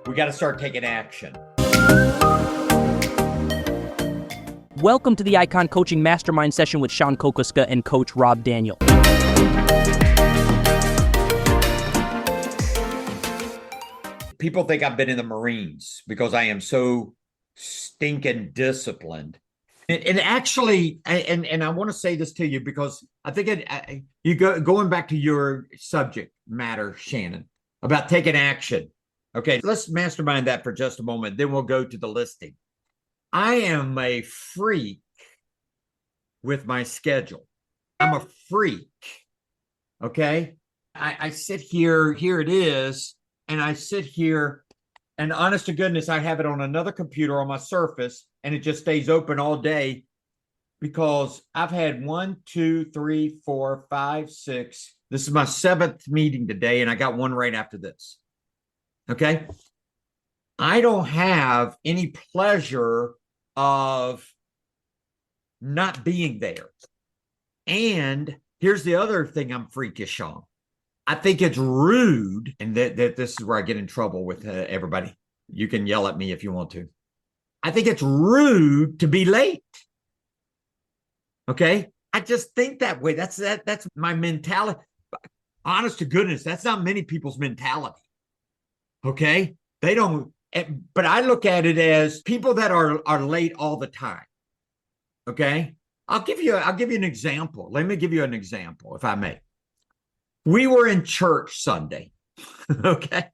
We got to start taking action. Welcome to the Icon Coaching Mastermind session with Sean Kokoska and Coach Rob Daniel. People think I've been in the Marines because I am so stinking disciplined. And actually, and I want to say this to you because I think going back to your subject matter, Shannon, about taking action. Okay, let's mastermind that for just a moment. Then we'll go to the listing. I am a freak with my schedule. I'm a freak. Okay. I sit here it is. And I sit here and honest to goodness, I have it on another computer on my Surface and it just stays open all day because I've had 1, 2, 3, 4, 5, 6. This is my 7th meeting today. And I got one right after this. Okay. I don't have any pleasure of not being there. And here's the other thing I'm freakish on. I think it's rude, and that this is where I get in trouble with everybody. You can yell at me if you want to. I think it's rude to be late. Okay? I just think that way. That's my mentality. Honest to goodness, that's not many people's mentality. Okay? They don't, but I look at it as people that are late all the time. Okay? I'll give you an example. Let me give you an example, if I may. We were in church Sunday. Okay?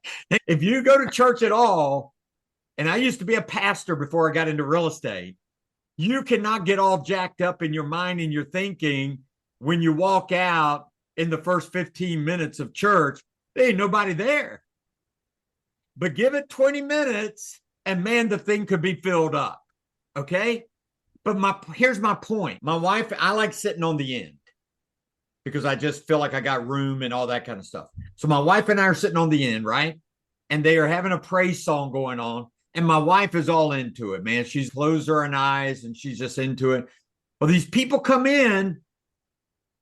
If you go to church at all, and I used to be a pastor before I got into real estate, you cannot get all jacked up in your mind and your thinking when you walk out in the first 15 minutes of church. There ain't nobody there. But give it 20 minutes and man, the thing could be filled up. Okay? But here's my point. My wife, I like sitting on the end because I just feel like I got room and all that kind of stuff. So my wife and I are sitting on the end, right? And they are having a praise song going on. And my wife is all into it, man. She's closed her eyes and she's just into it. Well, these people come in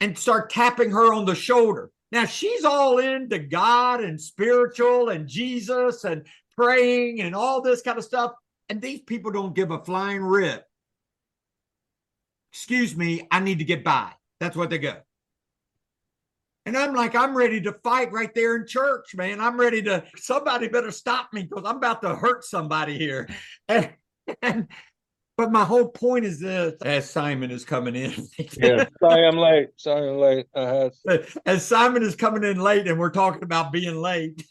and start tapping her on the shoulder. Now she's all into God and spiritual and Jesus and praying and all this kind of stuff. And these people don't give a flying rip. Excuse me, I need to get by. That's what they go. And I'm like, I'm ready to fight right there in church, man. Somebody better stop me because I'm about to hurt somebody here. But my whole point is this, as Simon is coming in. Yeah, sorry I'm late. As Simon is coming in late and we're talking about being late.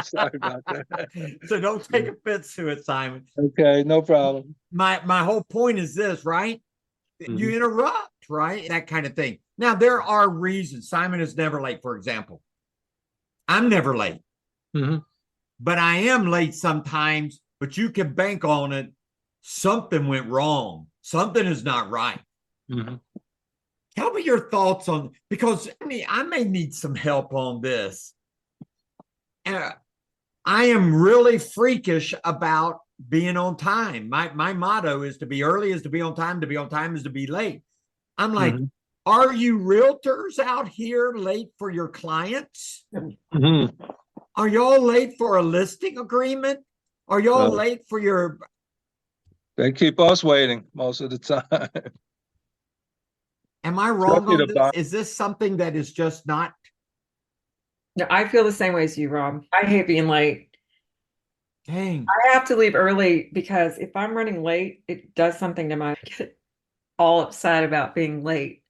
Sorry about that. So don't take offense to it, Simon. Okay, no problem. My whole point is this, right? Mm-hmm. You interrupt, right? That kind of thing. Now, there are reasons. Simon is never late, for example. I'm never late. Mm-hmm. But I am late sometimes, but you can bank on it. Something went wrong. Something is not right. Mm-hmm. Tell me your thoughts on, because I may need some help on this. I am really freakish about being on time. My motto is to be early is to be on time is to be late. I'm like, mm-hmm. Are you realtors out here late for your clients? Mm-hmm. Are y'all late for a listing agreement? Are y'all late for your... They keep us waiting most of the time. Am I wrong on this? Is this something that is just not... No, I feel the same way as you, Rob. I hate being late. Dang. I have to leave early because if I'm running late, it does something to I get all upset about being late.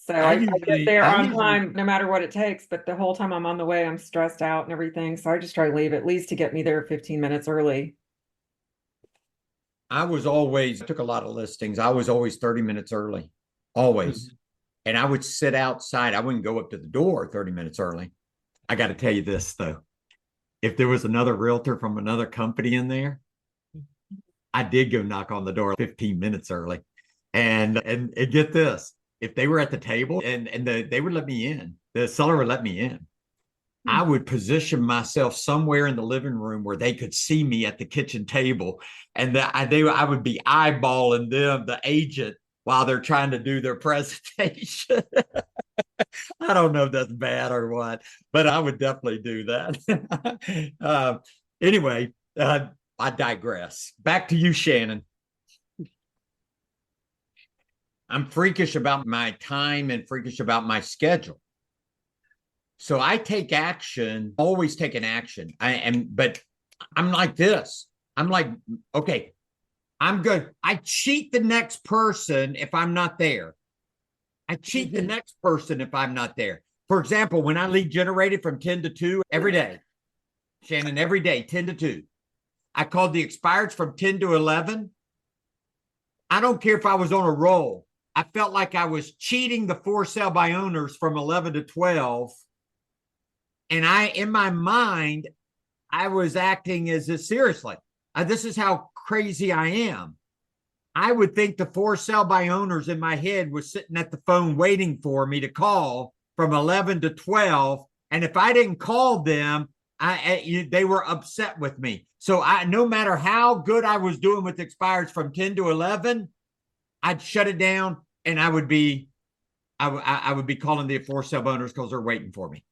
So I get there on time no matter what it takes, but the whole time I'm on the way, I'm stressed out and everything. So I just try to leave at least to get me there 15 minutes early. I took a lot of listings. I was always 30 minutes early, always. Mm-hmm. And I would sit outside. I wouldn't go up to the door 30 minutes early. I got to tell you this, though. If there was another realtor from another company in there, I did go knock on the door 15 minutes early. And get this. If they were at the table and they would let me in, the seller would let me in, I would position myself somewhere in the living room where they could see me at the kitchen table. And I would be eyeballing them, the agent, while they're trying to do their presentation. I don't know if that's bad or what, but I would definitely do that. Anyway, I digress. Back to you, Shannon. I'm freakish about my time and freakish about my schedule. So I take action, always take an action. But I'm like this. I'm like, okay, I'm good. I cheat the next person if I'm not there. I cheat the next person if I'm not there. For example, when I lead generated from 10 to 2 every day, Shannon, every day, 10 to 2. I called the expireds from 10 to 11. I don't care if I was on a roll. I felt like I was cheating the for sale by owners from 11 to 12. And in my mind, I was acting as if seriously. This is how crazy I am. I would think the for sale by owners in my head was sitting at the phone waiting for me to call from 11 to 12. And if I didn't call them, they were upset with me. So no matter how good I was doing with expires from 10 to 11, I'd shut it down and I would be calling the for sale owners because they're waiting for me.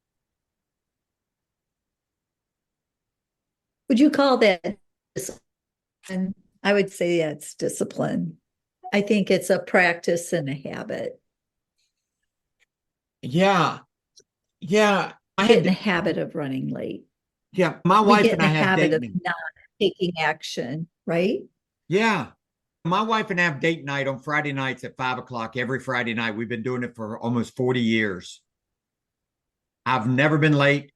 Would you call that discipline? I would say that's discipline. I think it's a practice and a habit. Yeah. I get in the habit of running late. Yeah. My wife and I have habit of not taking action, right? Yeah. My wife and I have date night on Friday nights at 5:00 every Friday night. We've been doing it for almost 40 years. I've never been late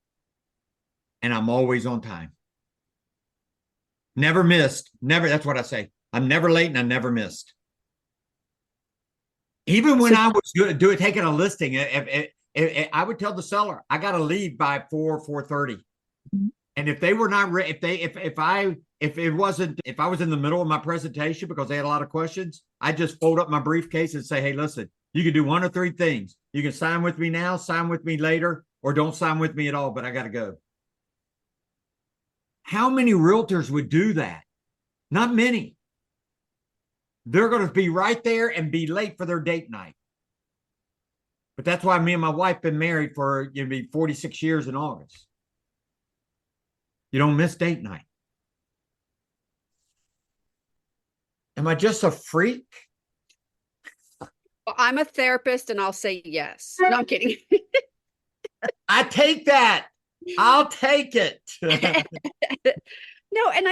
and I'm always on time. Never missed. Never. That's what I say. I'm never late and I never missed. Even when I was taking a listing, I would tell the seller, I got to leave by 4:30. Mm-hmm. And if they were not ready, if I was in the middle of my presentation because they had a lot of questions, I just fold up my briefcase and say, hey, listen, you can do one of three things. You can sign with me now, sign with me later, or don't sign with me at all, but I got to go. How many realtors would do that? Not many. They're going to be right there and be late for their date night. But that's why me and my wife been married for 46 years in August. You don't miss date night. Am I just a freak? Well, I'm a therapist and I'll say yes. No, I'm kidding. I take that. I'll take it. No, and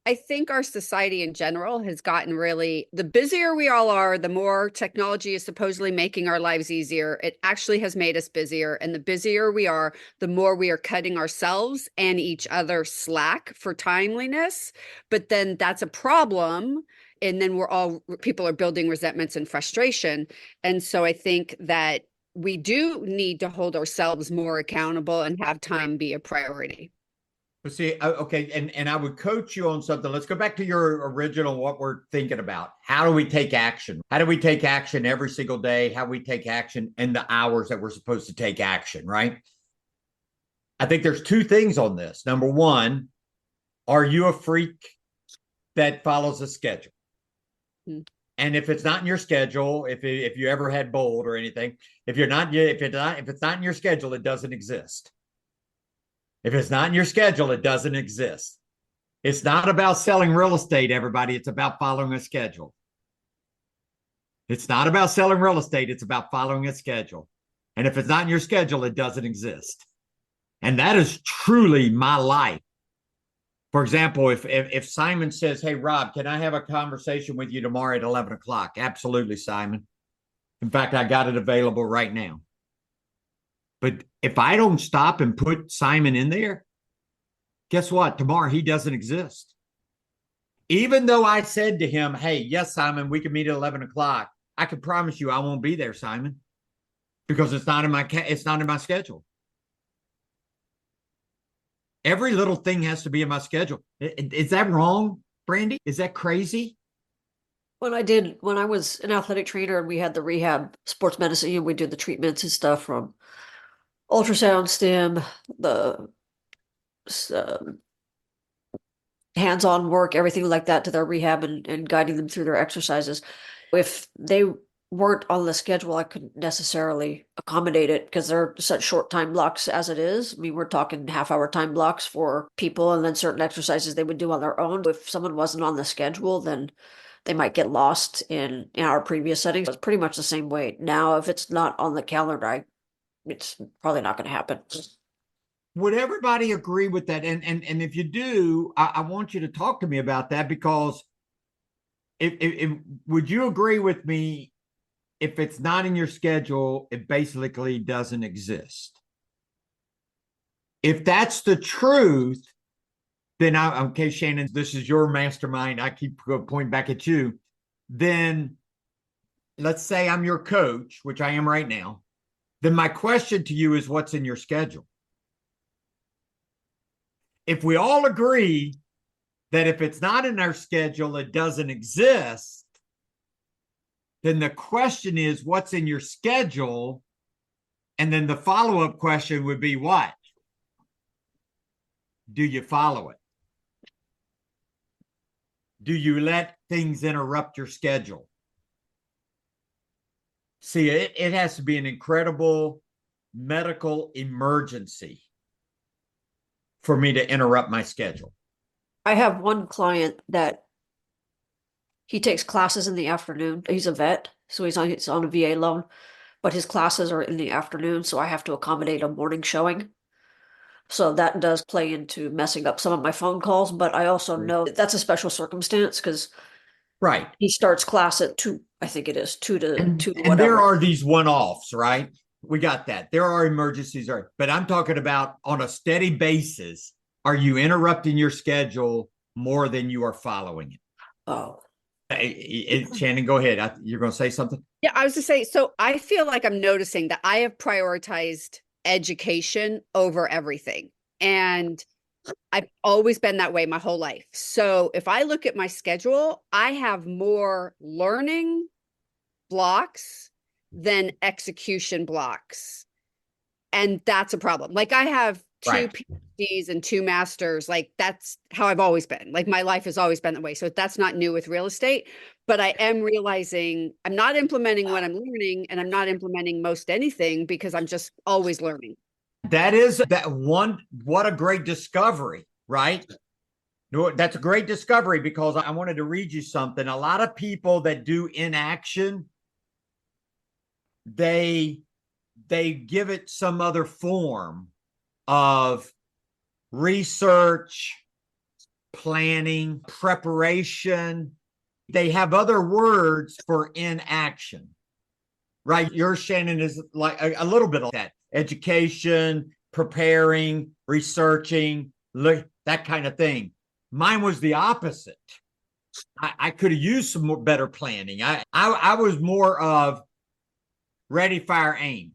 I think our society in general has gotten really, the busier we all are, the more technology is supposedly making our lives easier. It actually has made us busier. And the busier we are, the more we are cutting ourselves and each other slack for timeliness. But then that's a problem. And then people are building resentments and frustration. And so I think that we do need to hold ourselves more accountable and have time be a priority. But see, okay, and I would coach you on something. Let's go back to your original, what we're thinking about. How do we take action? How do we take action every single day? How we take action in the hours that we're supposed to take action, right? I think there's two things on this. Number one, are you a freak that follows a schedule? Hmm. And if it's not in your schedule, if you ever had bold or anything, if it's not in your schedule, it doesn't exist. If it's not in your schedule, it doesn't exist. It's not about selling real estate, everybody. It's about following a schedule. It's not about selling real estate. It's about following a schedule. And if it's not in your schedule, it doesn't exist. And that is truly my life. For example, if Simon says, hey, Rob, can I have a conversation with you tomorrow at 11 o'clock? Absolutely, Simon. In fact, I got it available right now. But if I don't stop and put Simon in there, guess what? Tomorrow he doesn't exist. Even though I said to him, hey, yes, Simon, we can meet at 11 o'clock. I can promise you I won't be there, Simon, because it's not in my schedule. Every little thing has to be in my schedule. Is that wrong, Brandy? Is that crazy? When I was an athletic trainer and we had the rehab sports medicine, we did the treatments and stuff from ultrasound, stim, the hands-on work, everything like that to their rehab and guiding them through their exercises. If they weren't on the schedule, I couldn't necessarily accommodate it because they're such short time blocks as it is. I mean, we're talking half-hour time blocks for people, and then certain exercises they would do on their own. If someone wasn't on the schedule, then they might get lost in our previous settings. It's pretty much the same way now. If it's not on the calendar, it's probably not going to happen. Would everybody agree with that? And if you do, I want you to talk to me about that, because if would you agree with me? If it's not in your schedule, it basically doesn't exist. If that's the truth, then okay, Shannon, this is your mastermind. I keep pointing back at you. Then let's say I'm your coach, which I am right now. Then my question to you is, what's in your schedule? If we all agree that if it's not in our schedule, it doesn't exist, then the question is, what's in your schedule? And then the follow-up question would be, what? Do you follow it? Do you let things interrupt your schedule? See, it has to be an incredible medical emergency for me to interrupt my schedule. I have one client that he takes classes in the afternoon. He's a vet, so he's on a VA loan, but his classes are in the afternoon, so I have to accommodate a morning showing. So that does play into messing up some of my phone calls, but I also know that's a special circumstance because right, he starts class at 2, I think it is 2 to and 2 to and whatever. there are these one-offs, right? We got that. There are emergencies, right? But I'm talking about on a steady basis. Are you interrupting your schedule more than you are following it? Oh. Shannon, go ahead. You're going to say something? Yeah, I was to say, so I feel like I'm noticing that I have prioritized education over everything. And I've always been that way my whole life. So if I look at my schedule, I have more learning blocks than execution blocks. And that's a problem. Like I have 2 PhDs and 2 masters. Like that's how I've always been. Like my life has always been that way. So that's not new with real estate, but I am realizing I'm not implementing what I'm learning, and I'm not implementing most anything because I'm just always learning. That is that one. What a great discovery, right? No, that's a great discovery, because I wanted to read you something. A lot of people that do inaction, they give it some other form of research, planning, preparation. They have other words for inaction, right? Your Shannon is like a little bit of that: education, preparing, researching, that kind of thing. Mine was the opposite. I could have used some more better planning. I was more of ready, fire, aim.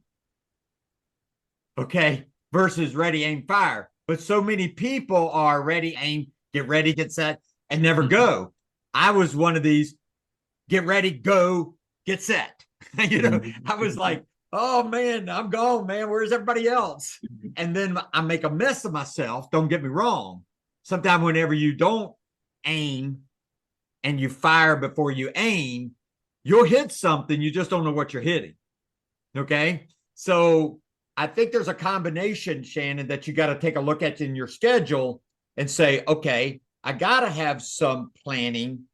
Okay, versus ready, aim, fire. But so many people are ready, aim, get ready, get set, and never go. I was one of these: get ready, go, get set. I was like, oh man, I'm gone, man. Where's everybody else? And then I make a mess of myself. Don't get me wrong. Sometimes whenever you don't aim and you fire before you aim, you'll hit something. You just don't know what you're hitting. Okay. So I think there's a combination, Shannon, that you got to take a look at in your schedule and say, okay, I got to have some planning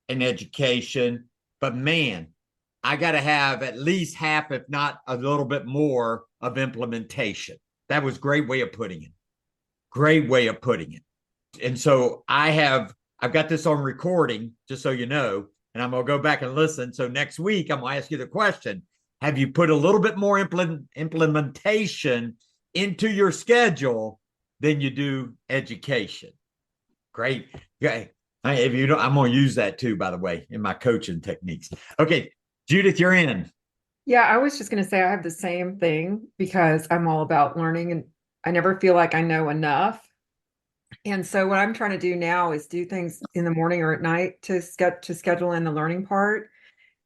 and education, but man, I got to have at least half, if not a little bit more, of implementation. That was a great way of putting it. Great way of putting it. And so I've got this on recording, just so you know, and I'm going to go back and listen. So next week, I'm going to ask you the question: have you put a little bit more implementation into your schedule than you do education? Great. Okay. If you don't, I'm going to use that too, by the way, in my coaching techniques. Okay. Judith, you're in. Yeah, I was just going to say I have the same thing because I'm all about learning and I never feel like I know enough. And so what I'm trying to do now is do things in the morning or at night to schedule in the learning part,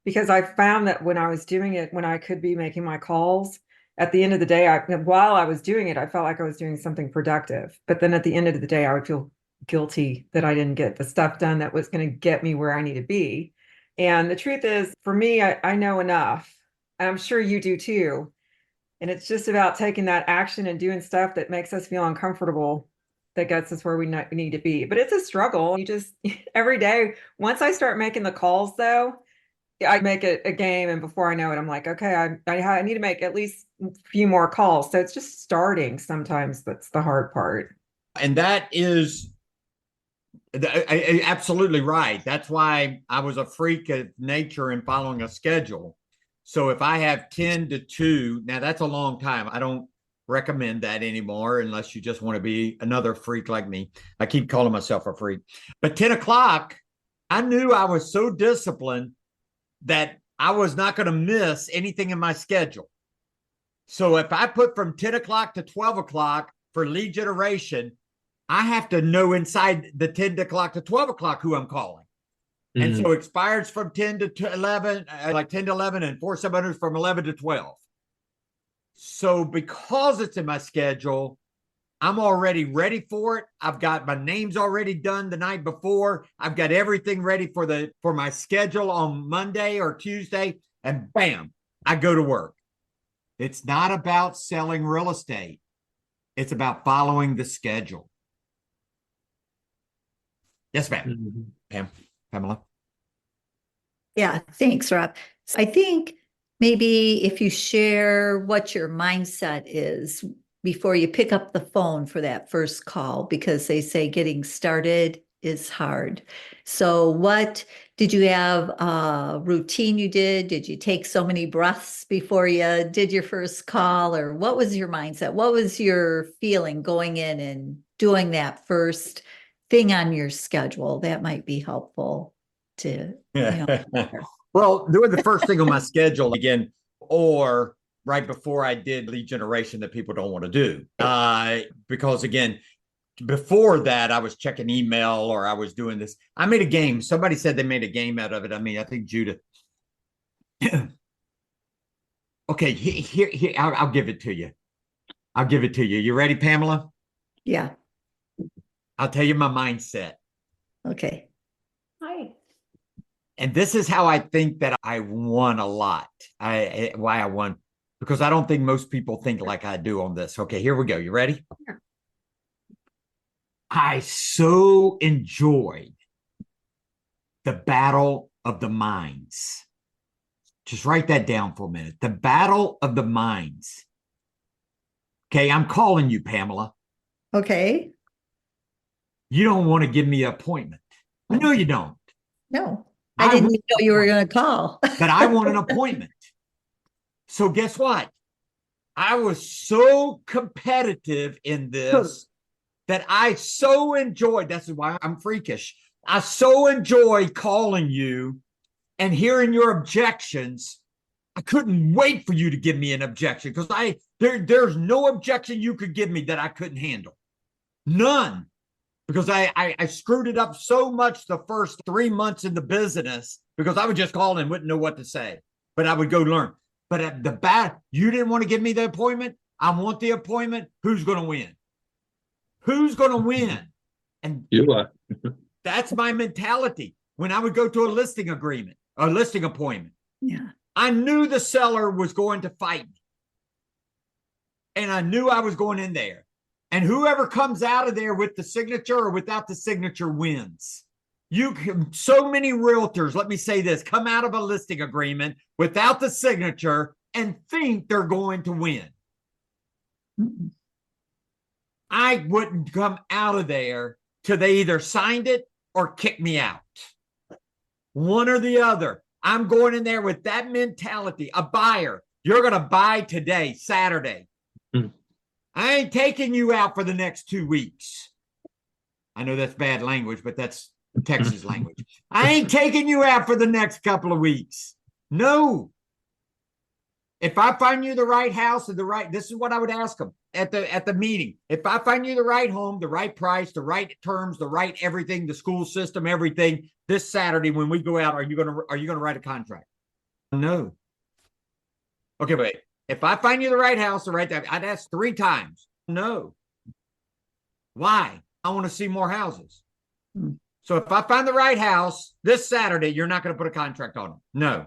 because I found that when I was doing it, when I could be making my calls, at the end of the day, while I was doing it, I felt like I was doing something productive. But then at the end of the day, I would feel guilty that I didn't get the stuff done that was going to get me where I need to be. And the truth is, for me, I know enough. And I'm sure you do too. And it's just about taking that action and doing stuff that makes us feel uncomfortable, that gets us where we need to be. But it's a struggle. You just, every day, once I start making the calls though, I make it a game. And before I know it, I'm like, okay, I need to make at least a few more calls. So it's just starting sometimes. That's the hard part. And that is absolutely right. That's why I was a freak of nature in following a schedule. So if I have 10 to 2, now that's a long time. I don't recommend that anymore unless you just want to be another freak like me. I keep calling myself a freak. But 10 o'clock, I knew I was so disciplined that I was not going to miss anything in my schedule. So if I put from 10 o'clock to 12 o'clock for lead generation, I have to know inside the 10 o'clock to 12 o'clock who I'm calling. And so expires from 10 to 11, like 10 to 11, and 4700 from 11 to 12. So because it's in my schedule, I'm already ready for it. I've got my names already done the night before. I've got everything ready for my schedule on Monday or Tuesday, and bam, I go to work. It's not about selling real estate. It's about following the schedule. Yes, ma'am. Pamela. Yeah, thanks, Rob. I think maybe if you share what your mindset is before you pick up the phone for that first call, because they say getting started is hard. So what did you have a routine you did? Did you take so many breaths before you did your first call? Or what was your mindset? What was your feeling going in and doing that first thing on your schedule? That might be helpful to, Well, doing the first thing on my schedule again, or right before I did lead generation that people don't want to do. Because again, before that, I was checking email or I was doing this. I made a game. Somebody said they made a game out of it. I mean, I think Judith. Okay, here, I'll give it to you. I'll give it to you. You ready, Pamela? Yeah. I'll tell you my mindset. Okay. Hi. And this is how I think that I won a lot. Why I won, because I don't think most people think like I do on this. Okay, here we go. You ready? Sure. I so enjoyed the battle of the minds. Just write that down for a minute. The battle of the minds. Okay, I'm calling you, Pamela. Okay. You don't want to give me an appointment. I know you don't. No, I didn't know you were going to call. But I want an appointment. So guess what? I was so competitive in this that I so enjoyed. That's why I'm freakish. I so enjoy calling you and hearing your objections. I couldn't wait for you to give me an objection because there's no objection you could give me that I couldn't handle. None. Because I screwed it up so much the first 3 months in the business because I would just call and wouldn't know what to say, but I would go learn. But at the back, you didn't want to give me the appointment. I want the appointment. Who's going to win? Who's going to win? And You are. that's my mentality. When I would go to a listing agreement, a listing appointment, Yeah. I knew the seller was going to fight me. And I knew I was going in there. And whoever comes out of there with the signature or without the signature wins. You can, so many realtors, let me say this, come out of a listing agreement without the signature and think they're going to win. Mm-mm. I wouldn't come out of there till they either signed it or kicked me out. One or the other. I'm going in there with that mentality. A buyer, you're going to buy today, Saturday. I ain't taking you out for the next 2 weeks. I know that's bad language, but that's Texas language. I ain't taking you out for the next couple of weeks. No. If I find you the right house and this is what I would ask them at the meeting. If I find you the right home, the right price, the right terms, the right everything, the school system, everything, this Saturday when we go out, are you gonna write a contract? No. Okay, wait. If I find you the right house, the right time, I'd ask 3 times. No. Why? I want to see more houses. So if I find the right house this Saturday, you're not going to put a contract on it. No.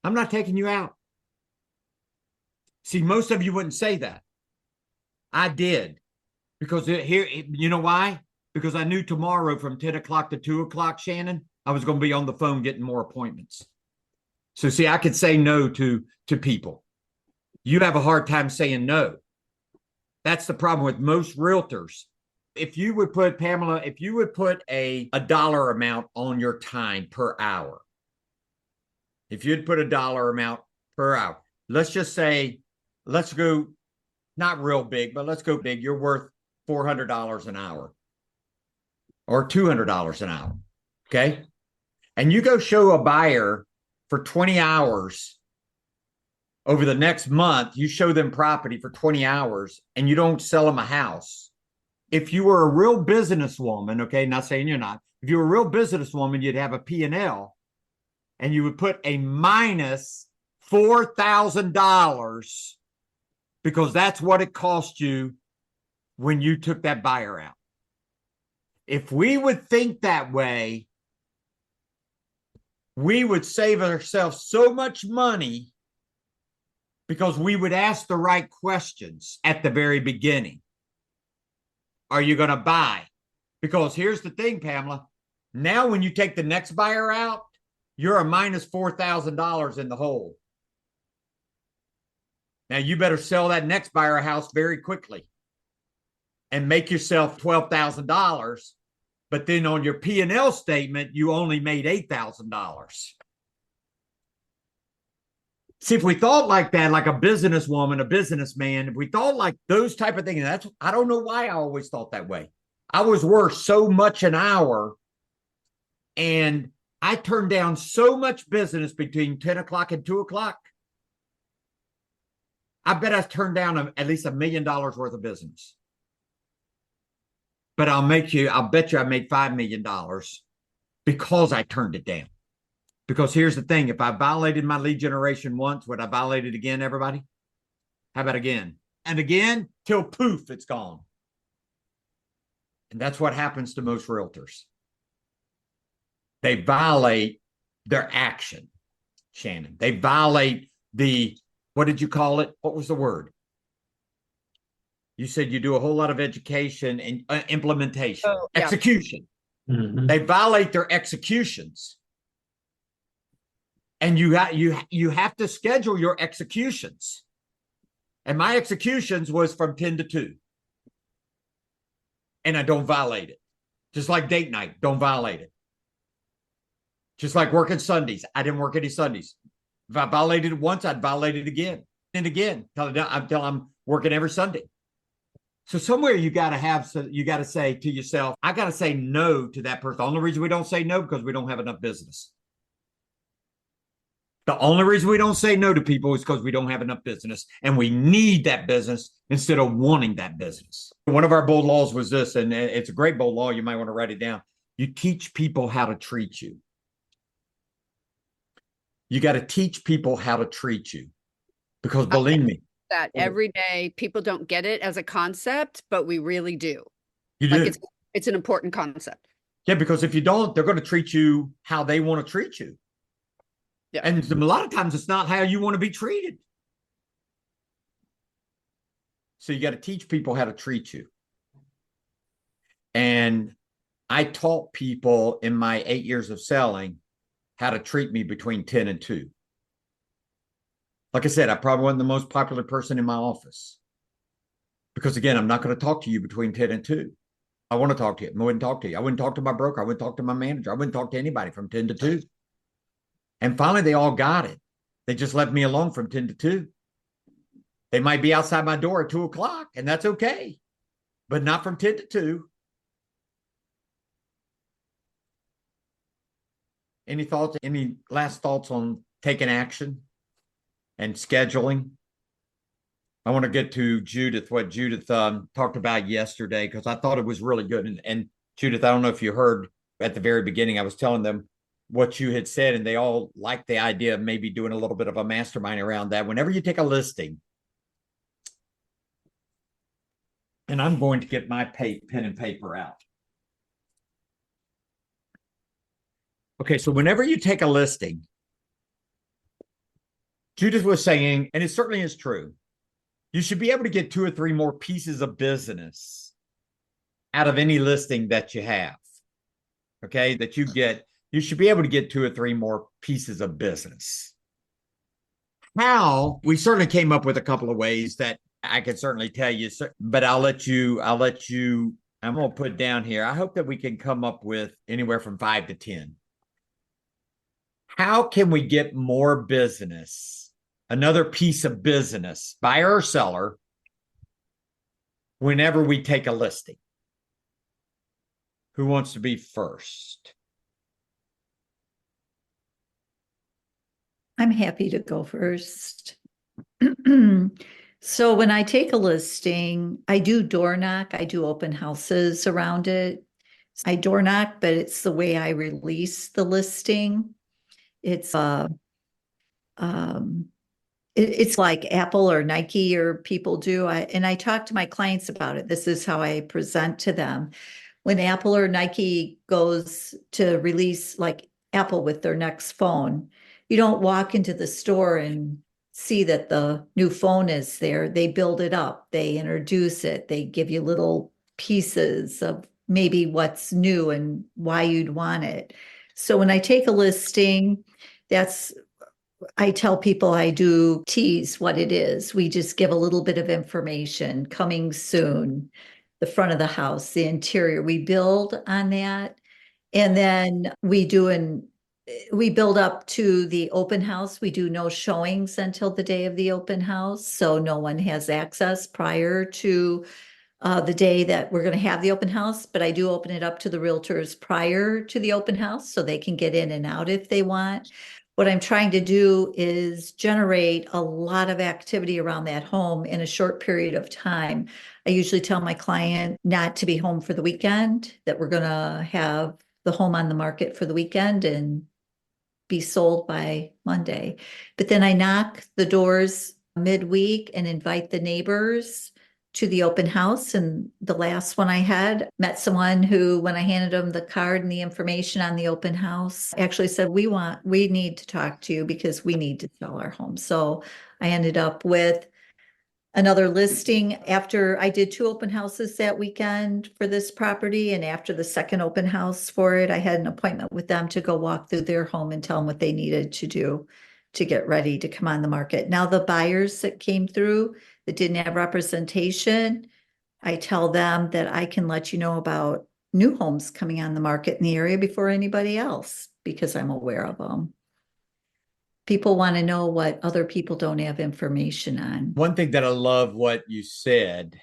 I'm not taking you out. See, most of you wouldn't say that. I did. Because here, you know why? Because I knew tomorrow from 10 o'clock to 2 o'clock, Shannon, I was going to be on the phone getting more appointments. So see, I could say no to people. You have a hard time saying no. That's the problem with most realtors. If you would put, Pamela, if you would put a dollar amount on your time per hour, if you'd put a dollar amount per hour, let's just say, let's go not real big, but let's go big. You're worth $400 an hour or $200 an hour. Okay. And you go show a buyer for 20 hours over the next month, you show them property for 20 hours and you don't sell them a house. If you were a real businesswoman, okay, not saying you're not, if you were a real businesswoman, you'd have a P&L and you would put a minus $4,000 because that's what it cost you when you took that buyer out. If we would think that way, we would save ourselves so much money because we would ask the right questions at the very beginning. Are you going to buy? Because here's the thing, Pamela. Now, when you take the next buyer out, you're a minus $4,000 in the hole. Now, you better sell that next buyer a house very quickly and make yourself $12,000. But then on your P&L statement, you only made $8,000. See, if we thought like that, like a businesswoman, a businessman, if we thought like those type of things, that's, I don't know why I always thought that way. I was worth so much an hour and I turned down so much business between 10 o'clock and 2 o'clock. I bet I turned down at least $1 million worth of business. But I'll bet you I made $5 million because I turned it down. Because here's the thing, if I violated my lead generation once, would I violate it again, everybody? How about again? And again, till poof, it's gone. And that's what happens to most realtors. They violate their action, Shannon. They violate what did you call it? What was the word? You said you do a whole lot of education and implementation, execution. Mm-hmm. They violate their executions. And you have to schedule your executions. And my executions was from 10 to 2. And I don't violate it. Just like date night, don't violate it. Just like working Sundays, I didn't work any Sundays. If I violated it once, I'd violate it again and again until I'm working every Sunday. So somewhere you got to say to yourself, I got to say no to that person. The only reason we don't say no because we don't have enough business. The only reason we don't say no to people is because we don't have enough business and we need that business instead of wanting that business. One of our bold laws was this, and it's a great bold law. You might want to write it down. You teach people how to treat you. You got to teach people how to treat you because believe me. That every day people don't get it as a concept, but we really do. You do. Like it's an important concept. Yeah, because if you don't, they're going to treat you how they want to treat you. Yeah. And a lot of times it's not how you want to be treated. So you got to teach people how to treat you. And I taught people in my 8 years of selling how to treat me between 10 and 2. Like I said, I probably wasn't the most popular person in my office. Because again, I'm not going to talk to you between 10 and 2. I want to talk to you. I wouldn't talk to you. I wouldn't talk to my broker. I wouldn't talk to my manager. I wouldn't talk to anybody from 10 to 2. And finally, they all got it. They just left me alone from 10 to 2. They might be outside my door at 2 o'clock, and that's okay. But not from 10 to 2. Any thoughts? Any last thoughts on taking action and scheduling? I want to get to Judith, what Judith talked about yesterday, because I thought it was really good. And Judith, I don't know if you heard at the very beginning, I was telling them what you had said, and they all liked the idea of maybe doing a little bit of a mastermind around that. Whenever you take a listing, and I'm going to get my pen and paper out. Okay, so whenever you take a listing, Judith was saying, and it certainly is true, you should be able to get 2 or 3 more pieces of business out of any listing that you have. Okay, that you should be able to get 2 or 3 more pieces of business. How? We certainly came up with a couple of ways that I can certainly tell you, but I'm going to put down here. I hope that we can come up with anywhere from 5 to 10. How can we get more business, another piece of business, buyer or seller, whenever we take a listing? Who wants to be first? I'm happy to go first. So when I take a listing, I do door knock. I do open houses around it. I door knock, but it's the way I release the listing. It's it's like Apple or Nike or people do. And I talk to my clients about it. This is how I present to them. When Apple or Nike goes to release, like Apple with their next phone, you don't walk into the store and see that the new phone is there. They build it up, they introduce it, they give you little pieces of maybe what's new and why you'd want it. So when I take a listing, I tell people I do tease what it is. We just give a little bit of information, coming soon, the front of the house, the interior. We build on that. And then we build up to the open house. We do no showings until the day of the open house. So no one has access prior to the day that we're going to have the open house. But I do open it up to the realtors prior to the open house so they can get in and out if they want. What I'm trying to do is generate a lot of activity around that home in a short period of time. I usually tell my client not to be home for the weekend, that we're going to have the home on the market for the weekend and be sold by Monday. But then I knock the doors midweek and invite the neighbors to the open house. And the last one I had, met someone who, when I handed them the card and the information on the open house, actually said, we need to talk to you because we need to sell our home. So I ended up with another listing after I did 2 open houses that weekend for this property. And after the second open house for it, I had an appointment with them to go walk through their home and tell them what they needed to do to get ready to come on the market. Now, the buyers that came through that didn't have representation, I tell them that I can let you know about new homes coming on the market in the area before anybody else, because I'm aware of them. People want to know what other people don't have information on. One thing that I love what you said,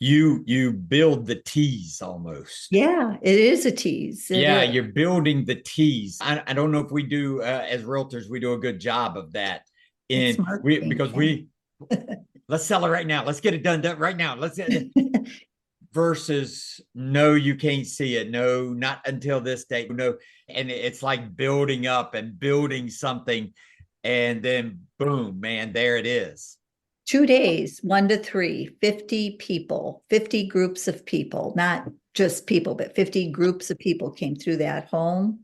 you build the tease almost. Yeah, it is a tease. You're building the tease. I don't know if we do as realtors, we do a good job of that. And let's sell it right now. Let's get it done right now. Versus no, you can't see it. No, not until this date. No. And it's like building up and building something. And then boom, man, there it is. 2 days, 1 to 3, 50 people, 50 groups of people, not just people, but 50 groups of people came through that home.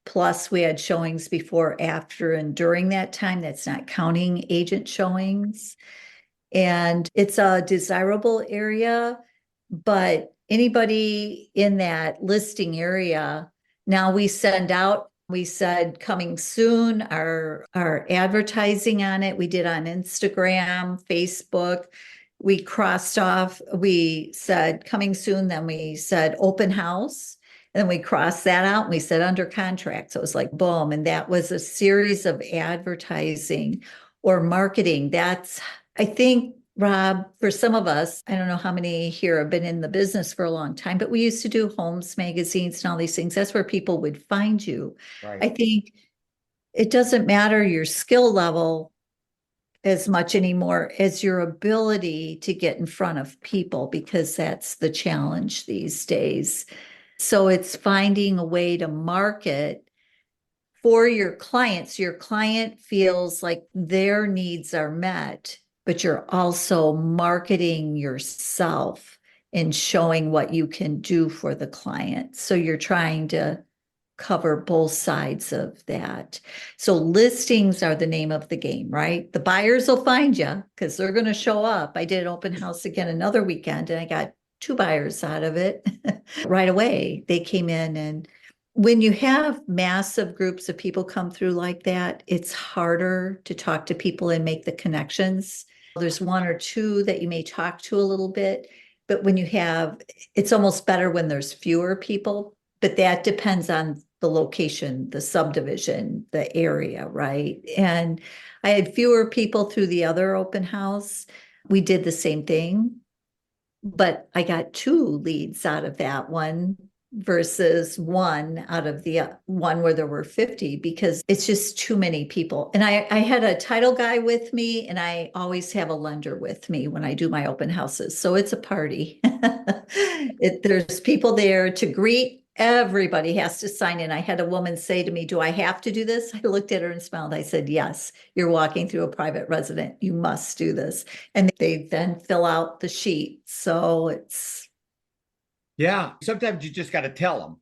Plus we had showings before, after, and during that time. That's not counting agent showings. And it's a desirable area, but anybody in that listing area, now we send out, we said coming soon, our advertising on it, we did on Instagram, Facebook. We crossed off, we said coming soon, then we said open house. And then we crossed that out and we said under contract. So it was like boom. And that was a series of advertising or marketing. That's, I think, Rob, for some of us, I don't know how many here have been in the business for a long time, but we used to do homes magazines and all these things. That's where people would find you. Right. I think it doesn't matter your skill level as much anymore as your ability to get in front of people, because that's the challenge these days. So it's finding a way to market for your clients. Your client feels like their needs are met, but you're also marketing yourself and showing what you can do for the client. So you're trying to cover both sides of that. So listings are the name of the game, right? The buyers will find you because they're going to show up. I did an open house again another weekend and I got 2 buyers out of it right away. They came in, and when you have massive groups of people come through like that, it's harder to talk to people and make the connections. There's 1 or 2 that you may talk to a little bit, but when you have, it's almost better when there's fewer people, but that depends on the location, the subdivision, the area, right? And I had fewer people through the other open house. We did the same thing, but I got 2 leads out of that one versus 1 out of the one where there were 50, because it's just too many people. And I had a title guy with me, and I always have a lender with me when I do my open houses. So it's a party. There's people there to greet. Everybody has to sign in. I had a woman say to me, "Do I have to do this?" I looked at her and smiled. I said, "Yes, you're walking through a private resident. You must do this." And they then fill out the sheet. So it's, Yeah. Sometimes you just got to tell them.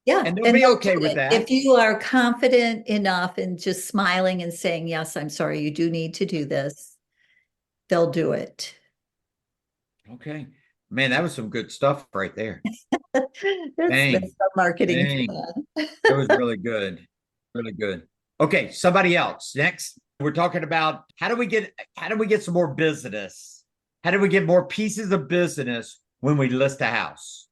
yeah. And they'll be they'll okay do with it. that. If you are confident enough and just smiling and saying, "Yes, I'm sorry, you do need to do this," they'll do it. Okay. Man, that was some good stuff right there. Dang. That's our marketing Dang. plan. That was really good. Really good. Okay, somebody else. Next, we're talking about how do we get some more business? How do we get more pieces of business when we list a house?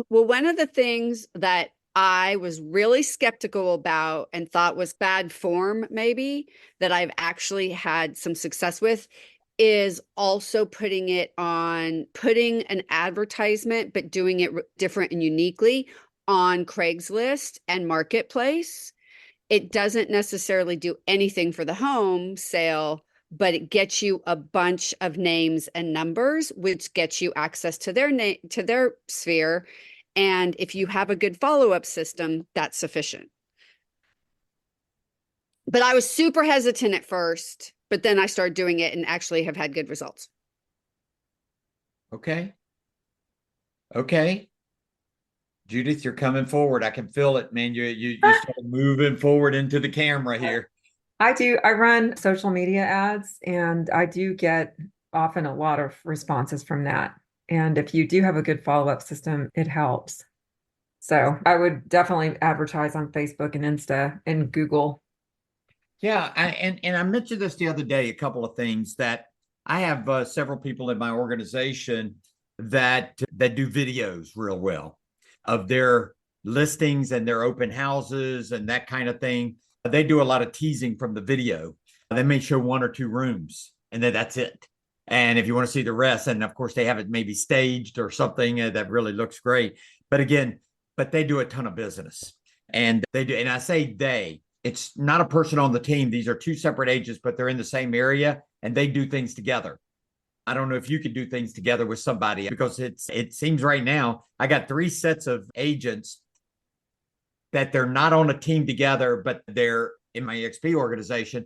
Well, one of the things that I was really skeptical about and thought was bad form, maybe, that I've actually had some success with, is also putting an advertisement, but doing it different and uniquely on Craigslist and Marketplace. It doesn't necessarily do anything for the home sale, but it gets you a bunch of names and numbers, which gets you access to their sphere. And if you have a good follow-up system, that's sufficient. But I was super hesitant at first, but then I started doing it and actually have had good results. Okay. Okay. Judith, you're coming forward. I can feel it, man. You started moving forward into the camera here. I do. I run social media ads, and I do get often a lot of responses from that. And if you do have a good follow-up system, it helps. So I would definitely advertise on Facebook and Insta and Google. Yeah, and I mentioned this the other day, a couple of things that I have several people in my organization that do videos real well of their listings and their open houses and that kind of thing. They do a lot of teasing from the video. They may show 1 or 2 rooms, and then that's it. And if you want to see the rest, and of course they have it maybe staged or something that really looks great. But they do a ton of business, and they do. And I say it's not a person on the team. These are 2 separate agents, but they're in the same area and they do things together. I don't know if you could do things together with somebody, because it seems right now I got 3 sets of agents that they're not on a team together, but they're in my EXP organization.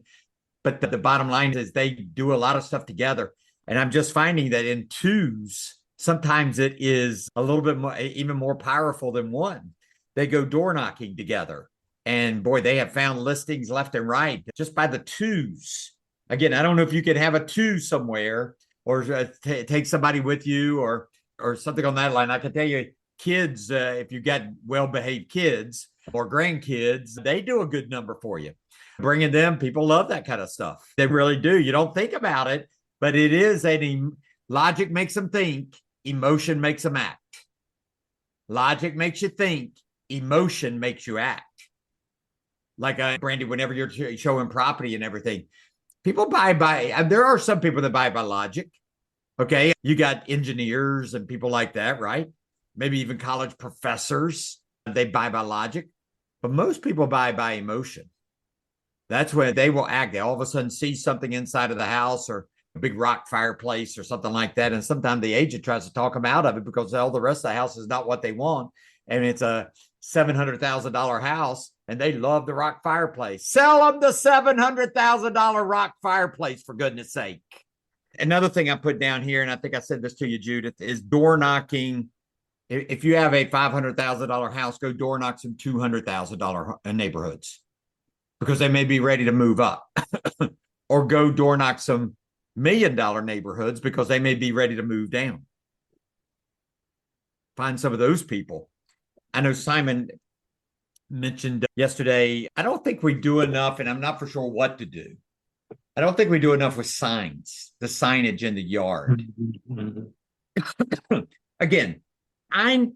But the bottom line is they do a lot of stuff together. And I'm just finding that in 2s, sometimes it is a little bit more, even more powerful than 1. They go door knocking together. And boy, they have found listings left and right just by the 2s. Again, I don't know if you could have a 2 somewhere, or take somebody with you, or something on that line. I can tell you, kids, if you've got well-behaved kids or grandkids, they do a good number for you. Bringing them, people love that kind of stuff. They really do. You don't think about it, but it is logic makes them think, emotion makes them act. Logic makes you think, emotion makes you act. Like Brandy, whenever you're showing property and everything, people buy by, there are some people that buy by logic. Okay. You got engineers and people like that, right? Maybe even college professors, they buy by logic, but most people buy by emotion. That's when they will act. They all of a sudden see something inside of the house, or a big rock fireplace or something like that. And sometimes the agent tries to talk them out of it because all the rest of the house is not what they want. And it's a $700,000 house and they love the rock fireplace. Sell them the $700,000 rock fireplace, for goodness sake. Another thing I put down here, and I think I said this to you, Judith, is door knocking. If you have a $500,000 house, go door knock some $200,000 neighborhoods because they may be ready to move up, or go door knock some $1 million neighborhoods because they may be ready to move down. Find some of those people. I know Simon mentioned yesterday, I don't think we do enough, and I'm not for sure what to do. I don't think we do enough with signs, the signage in the yard. Again, I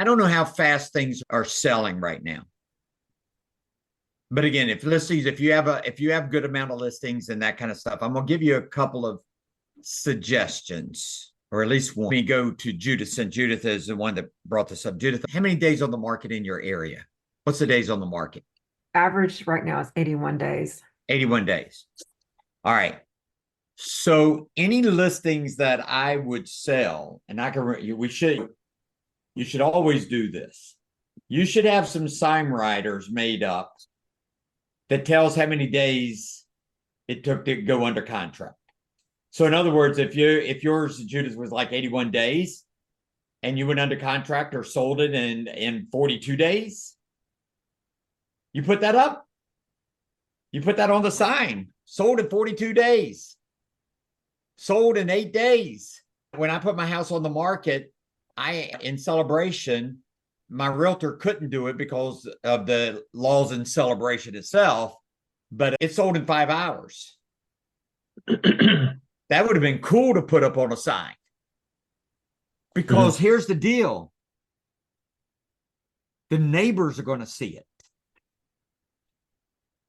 don't know how fast things are selling right now. But again, if you have good amount of listings and that kind of stuff, I'm gonna give you a couple of suggestions, or at least one. Let me go to Judith, since Judith is the one that brought this up. Judith, how many days on the market in your area? What's the days on the market? Average right now is 81 days. 81 days. All right. So any listings that I would sell, and you should always do this. You should have some sign riders made up that tells how many days it took to go under contract. So in other words, if yours, Judith, was like 81 days and you went under contract or sold it in 42 days, you put that up. You put that on the sign. Sold in 42 days. Sold in 8 days. When I put my house on the market, in Celebration, my realtor couldn't do it because of the laws in Celebration itself, but it sold in 5 hours. That would have been cool to put up on a sign. Because here's the deal. The neighbors are going to see it.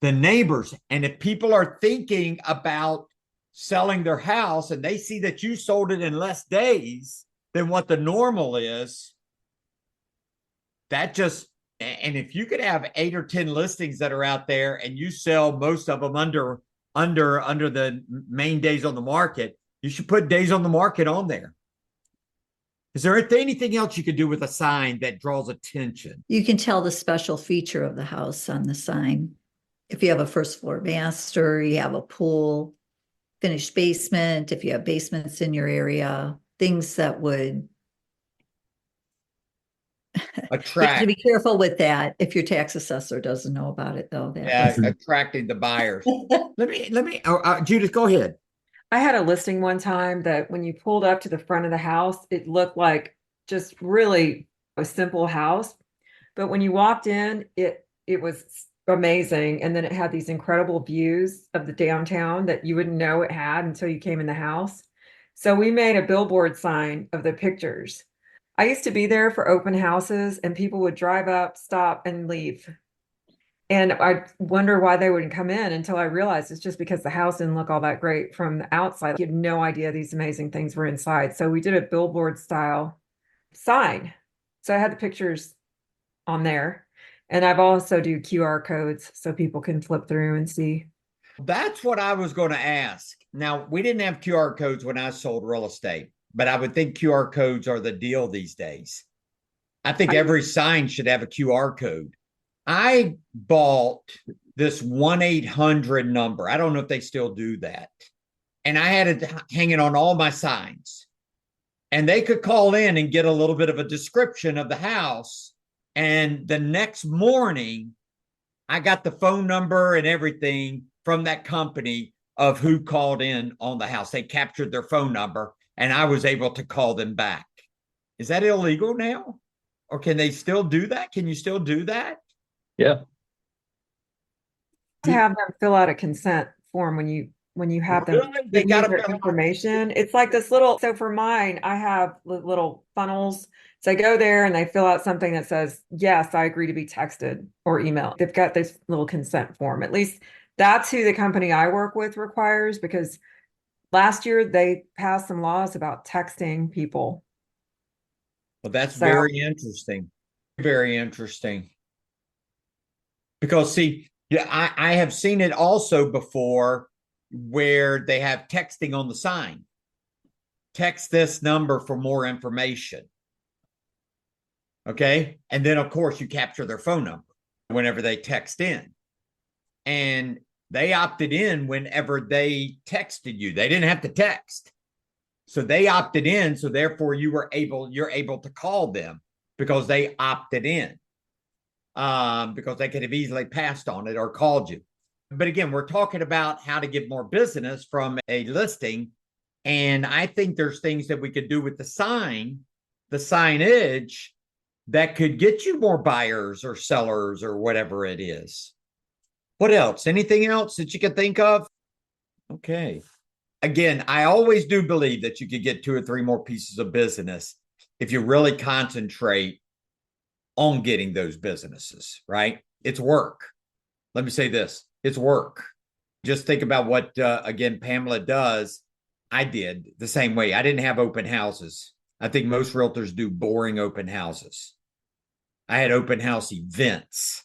The neighbors. And if people are thinking about selling their house and they see that you sold it in less days than what the normal is, and if you could have 8 or 10 listings that are out there and you sell most of them under the main days on the market, you should put days on the market on there. Is there anything else you could do with a sign that draws attention? You can tell the special feature of the house on the sign. If you have a first floor master, you have a pool, finished basement, if you have basements in your area, things that would Attract. You have to be careful with that if your tax assessor doesn't know about it, though. Attracting the buyers. Let me, Judith, go ahead. I had a listing one time that when you pulled up to the front of the house, it looked like just really a simple house. But when you walked in, it was amazing. And then it had these incredible views of the downtown that you wouldn't know it had until you came in the house. So we made a billboard sign of the pictures. I used to be there for open houses and people would drive up, stop, and leave. And I wonder why they wouldn't come in until I realized it's just because the house didn't look all that great from the outside. You had no idea these amazing things were inside. So we did a billboard style sign. So I had the pictures on there. And I've also do QR codes so people can flip through and see. That's what I was going to ask. Now, we didn't have QR codes when I sold real estate, but I would think QR codes are the deal these days. I think every sign should have a QR code. I bought this 1-800 number. I don't know if they still do that. And I had it hanging on all my signs. And they could call in and get a little bit of a description of the house. And the next morning, I got the phone number and everything from that company of who called in on the house. They captured their phone number and I was able to call them back. Is that illegal now? Or can they still do that? Can you still do that? Yeah. To have them fill out a consent form when you have them They give got you their information. It's like this little, so for mine, I have little funnels. So I go there and they fill out something that says, yes, I agree to be texted or emailed. They've got this little consent form. At least that's who the company I work with requires, because last year they passed some laws about texting people. Well, that's very interesting. Very interesting. Because see, yeah, I have seen it also before where they have texting on the sign. Text this number for more information. Okay. And then of course you capture their phone number whenever they text in. And They opted in whenever they texted you. They didn't have to text. So they opted in. So therefore you're able to call them because they opted in. Because they could have easily passed on it or called you. But again, we're talking about how to get more business from a listing. And I think there's things that we could do with the signage that could get you more buyers or sellers or whatever it is. What else? Anything else that you can think of? Okay. Again, I always do believe that you could get 2 or 3 more pieces of business if you really concentrate on getting those businesses, right? It's work. Let me say this. It's work. Just think about what, again, Pamela does. I did the same way. I didn't have open houses. I think most realtors do boring open houses. I had open house events.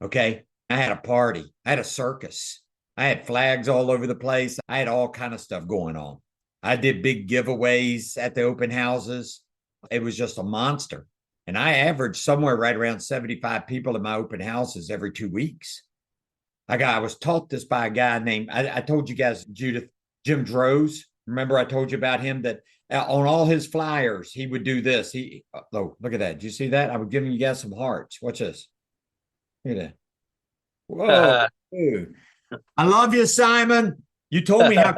Okay. I had a party. I had a circus. I had flags all over the place. I had all kind of stuff going on. I did big giveaways at the open houses. It was just a monster. And I averaged somewhere right around 75 people in my open houses every 2 weeks. I was taught this by a guy named, I told you guys, Judith, Jim Droz. Remember I told you about him that on all his flyers, he would do this. Oh, look at that. Did you see that? I was giving you guys some hearts. Watch this. Look at that. Whoa. Dude. I love you, Simon. You told me how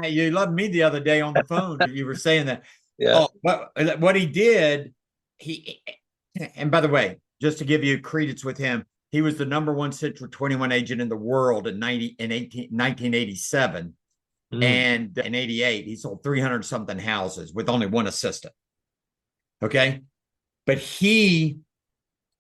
you loved me the other day on the phone. You were saying that. Yeah. Oh, what he did, and by the way, just to give you credence with him, he was the #1 Central 21 agent in the world in 1987. And in 88, he sold 300 something houses with only one assistant. Okay. But he,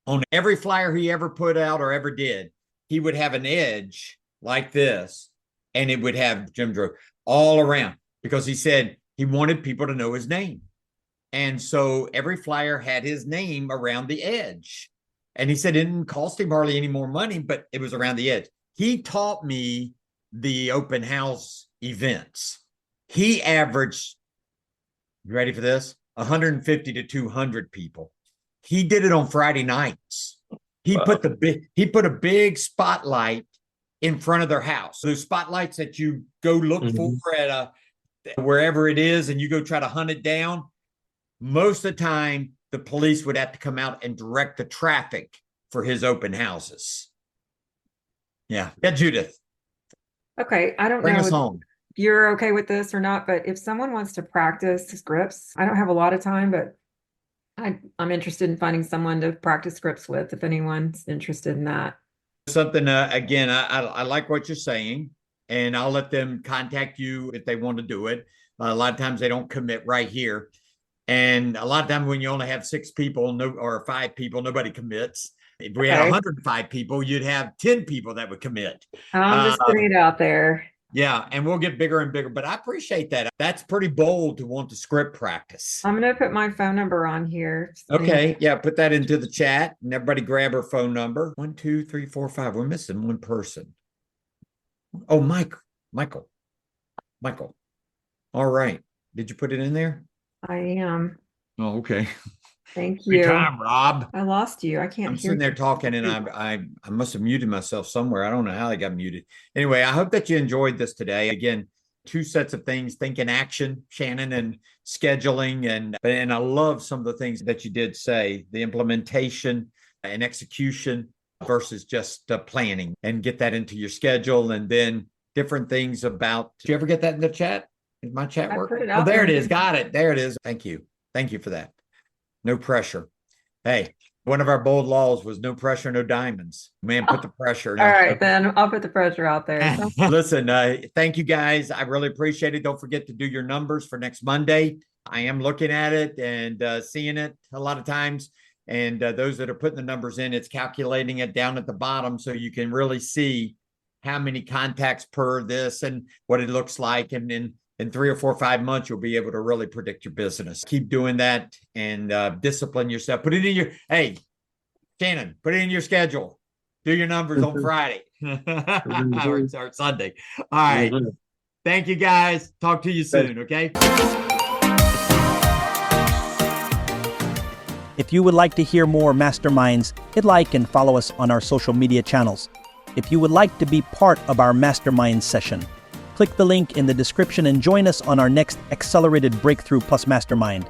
on every flyer he ever put out or ever did, he would have an edge like this, and it would have Jim Droz all around because he said he wanted people to know his name. And so every flyer had his name around the edge. And he said it didn't cost him hardly any more money, but it was around the edge. He taught me the open house events. He averaged, you ready for this? 150 to 200 people. He did it on Friday nights. He put a big spotlight in front of their house. Those spotlights that you go look for at wherever it is, and you go try to hunt it down. Most of the time, the police would have to come out and direct the traffic for his open houses. Yeah, Judith. Okay, I don't Bring know us if home. you're okay with this or not, but if someone wants to practice scripts, I don't have a lot of time, but I'm interested in finding someone to practice scripts with, if anyone's interested in that. Something, again, I like what you're saying, and I'll let them contact you if they want to do it. A lot of times they don't commit right here. And a lot of times when you only have 6 people or 5 people, nobody commits. If we had 105 people, you'd have 10 people that would commit. I'm just putting it out there. Yeah, and we'll get bigger and bigger, but I appreciate that. That's pretty bold to want to script practice. I'm going to put my phone number on here. Okay, yeah, put that into the chat and everybody grab her phone number. 1, 2, 3, 4, 5. We're missing one person. Oh, Michael. All right. Did you put it in there? I am. Oh, okay. Thank Good you. time, Rob. I lost you. I can't I'm hear sitting there you. talking and I must have muted myself somewhere. I don't know how I got muted. Anyway, I hope that you enjoyed this today. Again, 2 sets of things, think in action, Shannon, and scheduling. And I love some of the things that you did say, the implementation and execution versus just planning, and get that into your schedule. And then different things about, did you ever get that in the chat? Is my chat I work? put it Oh, out there there. it is. Got it. There it is. Thank you. Thank you for that. No pressure. Hey, one of our bold laws was no pressure, no diamonds. Man, put the pressure. All right, then I'll put the pressure out there. Listen, thank you guys. I really appreciate it. Don't forget to do your numbers for next Monday. I am looking at it and seeing it a lot of times. And those that are putting the numbers in, it's calculating it down at the bottom so you can really see how many contacts per this and what it looks like. And then in 3 or 4 or 5 months, you'll be able to really predict your business. Keep doing that and discipline yourself. Put it in hey, Shannon, put it in your schedule. Do your numbers on Friday or Sunday. All right. Thank you, guys. Talk to you soon, okay? If you would like to hear more masterminds, hit like and follow us on our social media channels. if you would like to be part of our mastermind session. Click the link in the description and join us on our next Accelerated Breakthrough Plus Mastermind.